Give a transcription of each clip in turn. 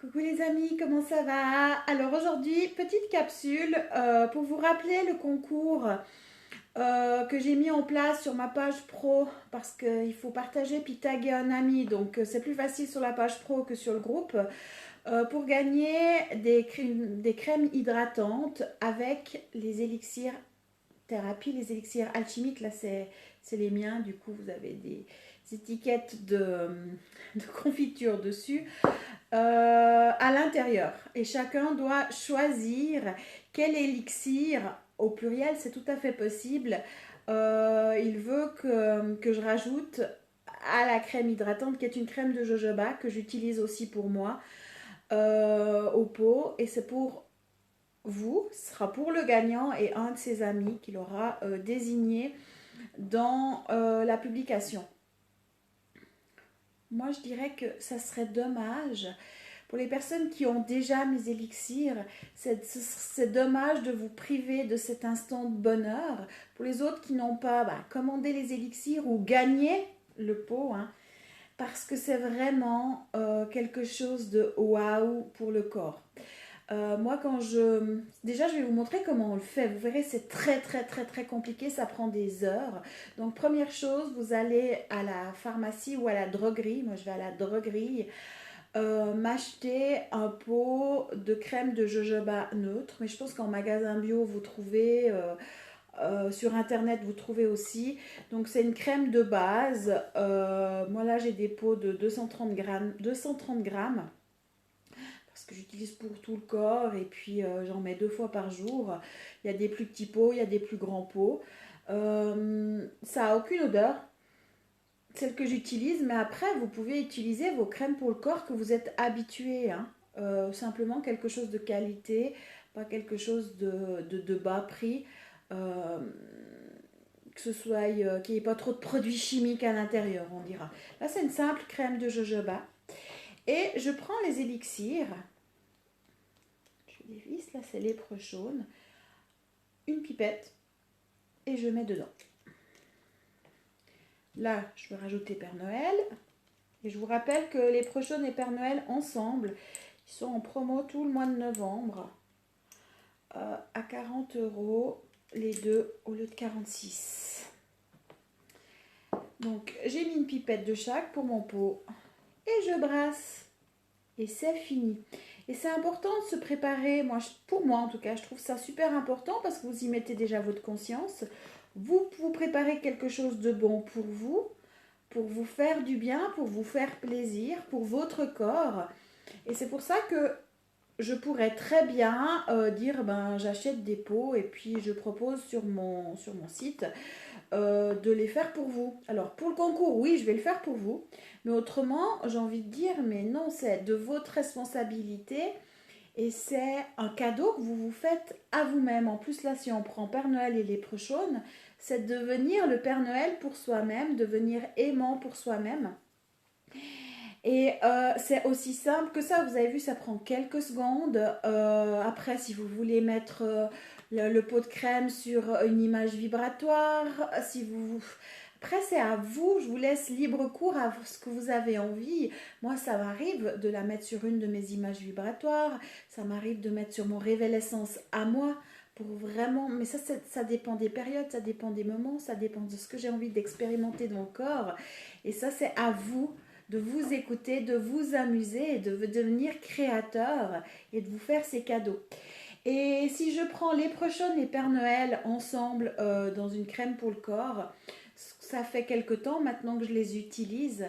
Coucou les amis, comment ça va? Alors aujourd'hui, petite capsule pour vous rappeler le concours que j'ai mis en place sur ma page pro parce qu'il faut partager puis taguer un ami, donc c'est plus facile sur la page pro que sur le groupe pour gagner des crèmes hydratantes avec les élixirs thérapie, les élixirs alchimiques. Là c'est les miens, du coup vous avez des étiquettes de confiture dessus à l'intérieur. Et chacun doit choisir quel élixir, au pluriel, c'est tout à fait possible. Il veut que je rajoute à la crème hydratante, qui est une crème de jojoba que j'utilise aussi pour moi, au pot. Et c'est pour vous, ce sera pour le gagnant et un de ses amis qu'il aura désigné dans la publication. Moi, je dirais que ça serait dommage pour les personnes qui ont déjà mes élixirs, c'est dommage de vous priver de cet instant de bonheur. Pour les autres qui n'ont pas, commandez les élixirs ou gagnez le pot, hein, parce que c'est vraiment quelque chose de waouh pour le corps. Moi, déjà, je vais vous montrer comment on le fait. Vous verrez, c'est très, très, très, très compliqué. Ça prend des heures. Donc, première chose, vous allez à la pharmacie ou à la droguerie. Moi, je vais à la droguerie. M'acheter un pot de crème de jojoba neutre, mais je pense qu'en magasin bio vous trouvez, sur internet vous trouvez aussi. Donc c'est une crème de base. Moi là j'ai des pots de 230 grammes parce que j'utilise pour tout le corps et puis j'en mets 2 fois par jour. Il y a des plus petits pots, il y a des plus grands pots. Ça a aucune odeur, celle que j'utilise, mais après vous pouvez utiliser vos crèmes pour le corps que vous êtes habitué, hein. Simplement quelque chose de qualité, pas quelque chose de bas prix, euh, que ce soit qu'il n'y ait pas trop de produits chimiques à l'intérieur, on dira. Là c'est une simple crème de jojoba et je prends les élixirs, je les visse, là c'est lépreux jaune, une pipette et je mets dedans. Là je vais rajouter Père Noël. Et je vous rappelle que les Prochaunes et Père Noël ensemble, ils sont en promo tout le mois de novembre à 40 € les deux au lieu de 46. Donc j'ai mis une pipette de chaque pour mon pot et je brasse et c'est fini. Et c'est important de se préparer, pour moi en tout cas, je trouve ça super important parce que vous y mettez déjà votre conscience. Vous préparez quelque chose de bon pour vous faire du bien, pour vous faire plaisir, pour votre corps. Et c'est pour ça que je pourrais très bien dire j'achète des pots et puis je propose sur mon site de les faire pour vous. Alors pour le concours, oui, je vais le faire pour vous. Mais autrement, j'ai envie de dire, mais non, c'est de votre responsabilité et c'est un cadeau que vous vous faites à vous-même. En plus, là, si on prend Père Noël et les Prochaunes, c'est de devenir le Père Noël pour soi-même, devenir aimant pour soi-même. Et c'est aussi simple que ça. Vous avez vu, ça prend quelques secondes. Après, si vous voulez mettre le pot de crème sur une image vibratoire, si vous... Après, c'est à vous. Je vous laisse libre cours à ce que vous avez envie. Moi, ça m'arrive de la mettre sur une de mes images vibratoires. Ça m'arrive de mettre sur mon Révèle Essence à moi. Pour vraiment... Mais ça dépend des périodes, ça dépend des moments, ça dépend de ce que j'ai envie d'expérimenter dans le corps. Et ça, c'est à vous de vous écouter, de vous amuser et de devenir créateur et de vous faire ces cadeaux. Et si je prends les Prochaunes et Père Noël ensemble dans une crème pour le corps, ça fait quelque temps maintenant que je les utilise.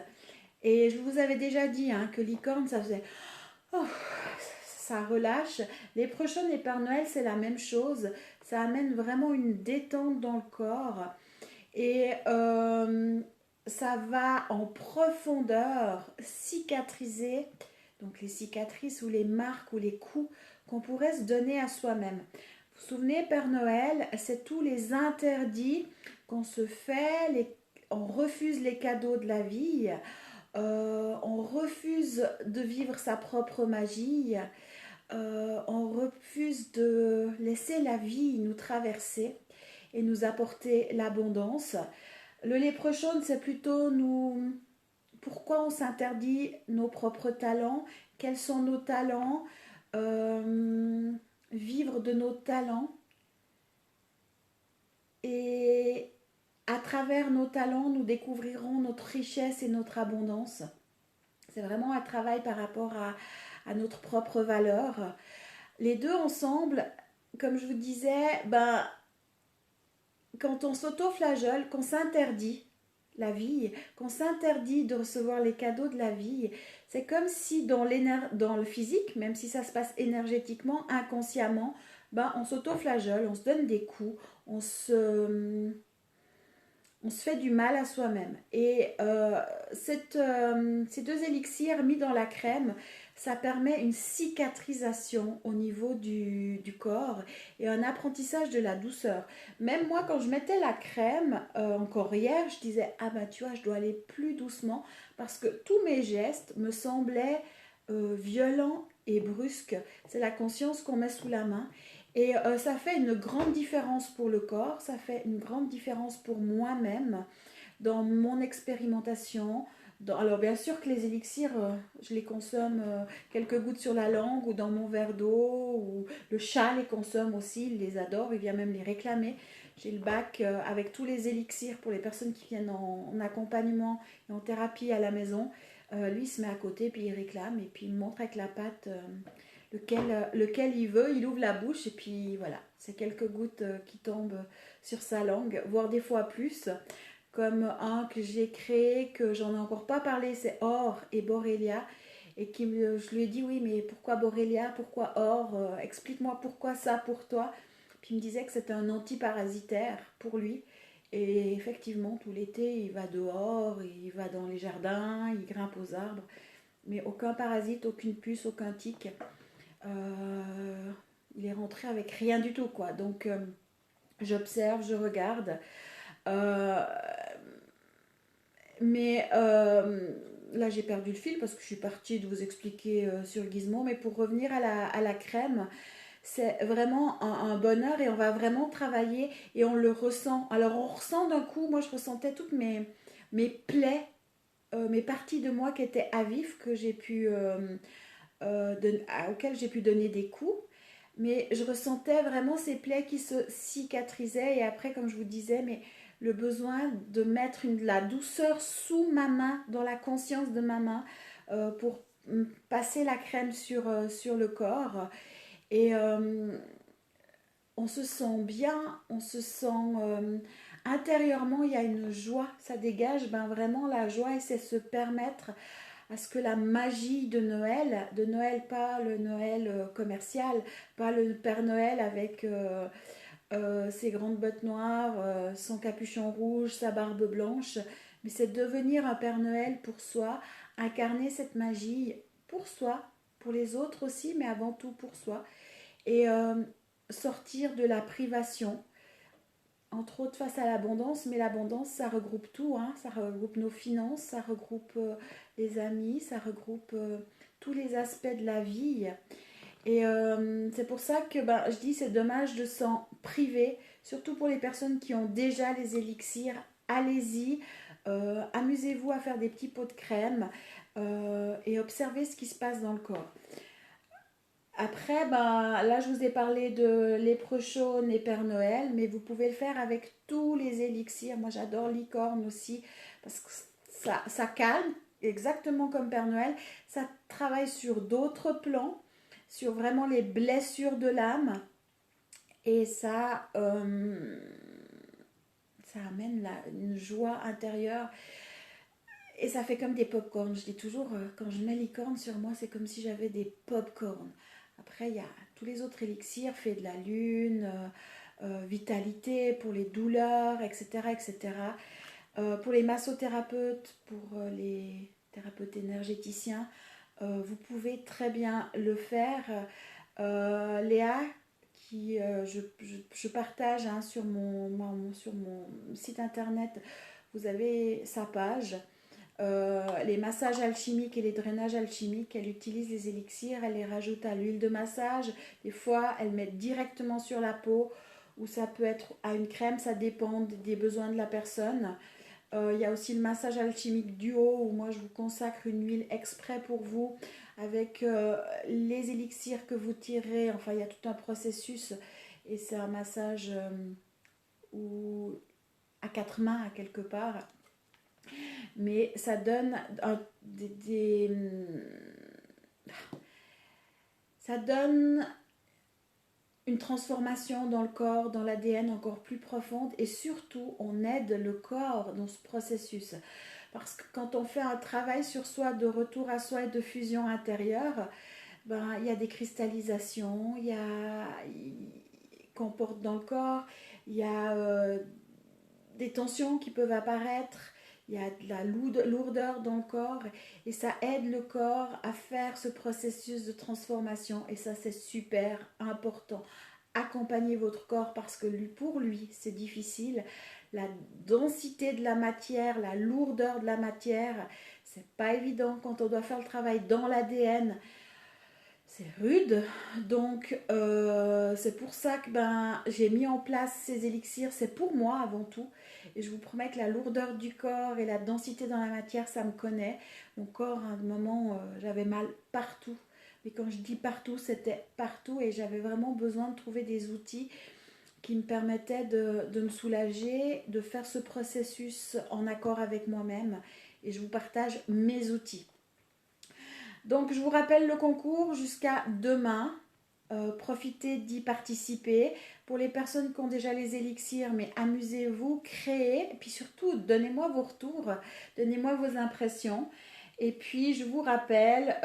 Et je vous avais déjà dit que licorne, ça faisait... Oh, ça relâche. Les Prochaunes et Père Noël, c'est la même chose. Ça amène vraiment une détente dans le corps. Et ça va en profondeur cicatriser, donc les cicatrices ou les marques ou les coups qu'on pourrait se donner à soi-même. Vous vous souvenez, Père Noël, c'est tous les interdits qu'on se fait, on refuse les cadeaux de la vie, on refuse de vivre sa propre magie, on refuse de laisser la vie nous traverser et nous apporter l'abondance. Le léprechaune, c'est plutôt nous... Pourquoi on s'interdit nos propres talents quels sont nos talents, vivre de nos talents et à travers nos talents, nous découvrirons notre richesse et notre abondance. C'est vraiment un travail par rapport à notre propre valeur. Les deux ensemble, comme je vous disais, ben, quand on s'auto-flagelle, qu'on s'interdit la vie, qu'on s'interdit de recevoir les cadeaux de la vie, c'est comme si dans le physique, même si ça se passe énergétiquement, inconsciemment, ben, on s'auto-flagelle, on se donne des coups, on se fait du mal à soi-même. Et ces deux élixirs mis dans la crème, ça permet une cicatrisation au niveau du corps et un apprentissage de la douceur. Même moi, quand je mettais la crème, encore hier, je disais, ah bah tu vois, je dois aller plus doucement parce que tous mes gestes me semblaient violents et brusques. C'est la conscience qu'on met sous la main. Et ça fait une grande différence pour le corps, ça fait une grande différence pour moi-même dans mon expérimentation. Alors bien sûr que les élixirs, je les consomme quelques gouttes sur la langue ou dans mon verre d'eau, ou le chat les consomme aussi, il les adore, il vient même les réclamer. J'ai le bac avec tous les élixirs pour les personnes qui viennent en accompagnement et en thérapie à la maison. Lui il se met à côté, puis il réclame, et puis il me montre avec la patte lequel il veut, il ouvre la bouche, et puis voilà, c'est quelques gouttes qui tombent sur sa langue, voire des fois plus. Comme un que j'ai créé, que j'en ai encore pas parlé, c'est Or et Borrelia. Et je lui ai dit, oui, mais pourquoi Borrelia, pourquoi Or, explique-moi pourquoi ça pour toi. Puis il me disait que c'était un antiparasitaire pour lui. Et effectivement, tout l'été, il va dehors, il va dans les jardins, il grimpe aux arbres. Mais aucun parasite, aucune puce, aucun tic. Il est rentré avec rien du tout, quoi. Donc, j'observe, je regarde. Euh, mais là, j'ai perdu le fil parce que je suis partie de vous expliquer sur Gizmo. Mais pour revenir à la crème, c'est vraiment un bonheur et on va vraiment travailler et on le ressent. Alors, on ressent d'un coup, moi, je ressentais toutes mes plaies, mes parties de moi qui étaient à vif, que j'ai pu, auxquelles j'ai pu donner des coups. Mais je ressentais vraiment ces plaies qui se cicatrisaient. Et après, comme je vous disais, mais le besoin de mettre la douceur sous ma main, dans la conscience de ma main, pour passer la crème sur le corps. Et on se sent bien, on se sent intérieurement, il y a une joie, ça dégage ben, vraiment la joie et c'est se permettre à ce que la magie de Noël pas le Noël commercial, pas le Père Noël avec ses grandes bottes noires, son capuchon rouge, sa barbe blanche, mais c'est devenir un Père Noël pour soi, incarner cette magie pour soi, pour les autres aussi, mais avant tout pour soi, et sortir de la privation, entre autres face à l'abondance, mais l'abondance, ça regroupe tout, hein, ça regroupe nos finances, ça regroupe les amis, ça regroupe tous les aspects de la vie. Et c'est pour ça que ben, je dis c'est dommage de s'en priver, surtout pour les personnes qui ont déjà les élixirs. Allez-y, amusez-vous à faire des petits pots de crème et observez ce qui se passe dans le corps. Après, ben, là, je vous ai parlé de léprechaune et Père Noël, mais vous pouvez le faire avec tous les élixirs. Moi, j'adore licorne aussi, parce que ça calme, exactement comme Père Noël. Ça travaille sur d'autres plans, sur vraiment les blessures de l'âme. Et ça amène une joie intérieure. Et ça fait comme des pop-corn. Je dis toujours, quand je mets licorne sur moi, c'est comme si j'avais des pop-corn. Après, il y a tous les autres élixirs, fait de la lune, vitalité pour les douleurs, etc. etc. Pour les massothérapeutes, pour les thérapeutes énergéticiens, vous pouvez très bien le faire. Léa, qui je partage hein, sur mon site internet, vous avez sa page. Les massages alchimiques et les drainages alchimiques, elle utilise les élixirs, elle les rajoute à l'huile de massage. Des fois, elle met directement sur la peau ou ça peut être à une crème, ça dépend des besoins de la personne. Il y a aussi le massage alchimique duo où moi je vous consacre une huile exprès pour vous avec les élixirs que vous tirez. Enfin, il y a tout un processus et c'est un massage ou à quatre mains à quelque part. Mais ça donne ça donne une transformation dans le corps, dans l'ADN encore plus profonde et surtout on aide le corps dans ce processus. Parce que quand on fait un travail sur soi de retour à soi et de fusion intérieure, ben, il y a des cristallisations, il y a qu'on porte dans le corps, il y a des tensions qui peuvent apparaître, il y a de la lourdeur dans le corps et ça aide le corps à faire ce processus de transformation et ça c'est super important. Accompagnez votre corps parce que pour lui c'est difficile. La densité de la matière, la lourdeur de la matière, c'est pas évident quand on doit faire le travail dans l'ADN. C'est rude, donc c'est pour ça que j'ai mis en place ces élixirs, c'est pour moi avant tout. Et je vous promets que la lourdeur du corps et la densité dans la matière, ça me connaît. Mon corps, à un moment, j'avais mal partout. Mais quand je dis partout, c'était partout et j'avais vraiment besoin de trouver des outils qui me permettaient de me soulager, de faire ce processus en accord avec moi-même. Et je vous partage mes outils. Donc je vous rappelle le concours jusqu'à demain. Profitez d'y participer. Pour les personnes qui ont déjà les élixirs, mais amusez-vous, créez. Et puis surtout, donnez-moi vos retours, donnez-moi vos impressions. Et puis je vous rappelle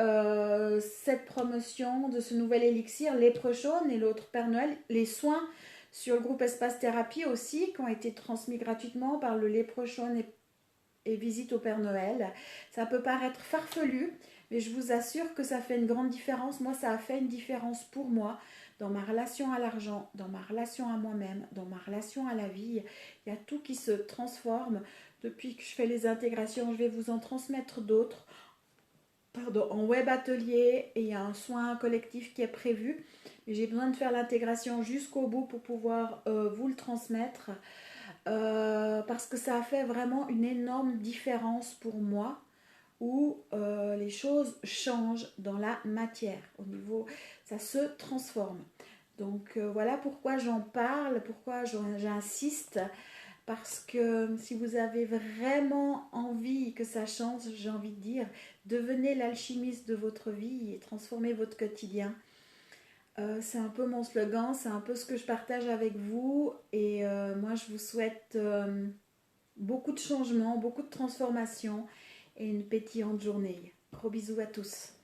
cette promotion de ce nouvel élixir, les Léprechaune et l'autre Père Noël, les soins sur le groupe Espace Thérapie aussi, qui ont été transmis gratuitement par le Léprechaune et Visite au Père Noël. Ça peut paraître farfelu, mais je vous assure que ça fait une grande différence. Moi, ça a fait une différence pour moi dans ma relation à l'argent, dans ma relation à moi-même, dans ma relation à la vie. Il y a tout qui se transforme. Depuis que je fais les intégrations, je vais vous en transmettre d'autres. En web atelier et il y a un soin collectif qui est prévu. Mais j'ai besoin de faire l'intégration jusqu'au bout pour pouvoir vous le transmettre. Parce que ça a fait vraiment une énorme différence pour moi où les choses changent dans la matière au niveau, ça se transforme. Donc voilà pourquoi j'en parle, pourquoi j'insiste, parce que si vous avez vraiment envie que ça change, j'ai envie de dire, devenez l'alchimiste de votre vie et transformez votre quotidien. C'est un peu mon slogan, c'est un peu ce que je partage avec vous et moi je vous souhaite beaucoup de changements, beaucoup de transformations et une pétillante journée. Gros bisous à tous.